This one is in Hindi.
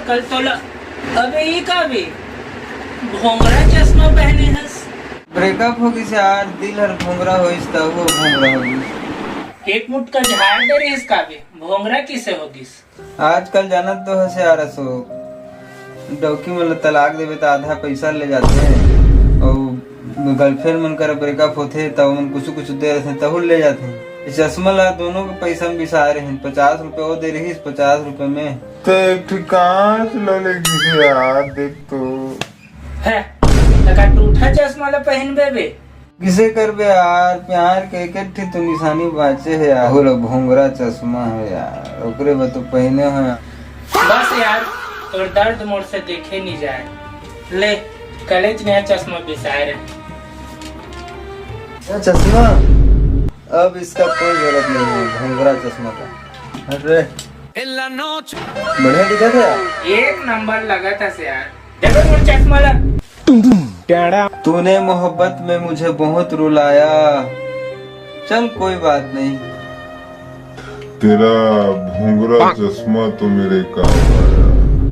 कल तोला अबे ये का बे भोंगरा चश्मा पहने हस। ब्रेकअप हो गई से यार, दिल हर भोंगरा होइस त वो भोंगरा हो गई। एक मुठ का झाड़ दे रे इसका बे भोंगरा किसे होगिस। आजकल जानत तो हसे यार अशोक, डौकी मतलब तलाक देवे तो आधा पैसा ले जाते हैं और गर्लफ्रेंड मन कर ब्रेकअप होते तब मन कुछ कुछ दे रहे तब ले जाते हैं। इस चश्मा ला दोनों के पैसा में बिसा रहे हैं, 50 रुपए वो दे रही 50 रुपए में तो एक ठिकान से ले लेगी से यार, देख तो है लगा टूटा चश्मा ला पहन बे किसे करबे यार, प्यार के एक ठे तो निशानी बाचे है यार, वो भोंगरा चश्मा है यार, ओकरे बा तो पहने हैं। बस यार तोर दर्द मोर से देखे नहीं जाए, ले कलेज नया चश्मा बिसाए रहे। ये चश्मा अब इसका कोई जरूरत नहीं है, भोंगरा चश्मा का। अरे बढ़िया दिखा था यार, एक नंबर लगा था से यार। देखो मोर चश्मा ला। तूने मोहब्बत में मुझे बहुत रुलाया, चल कोई बात नहीं। तेरा भूंगरा चश्मा तो मेरे काम आया।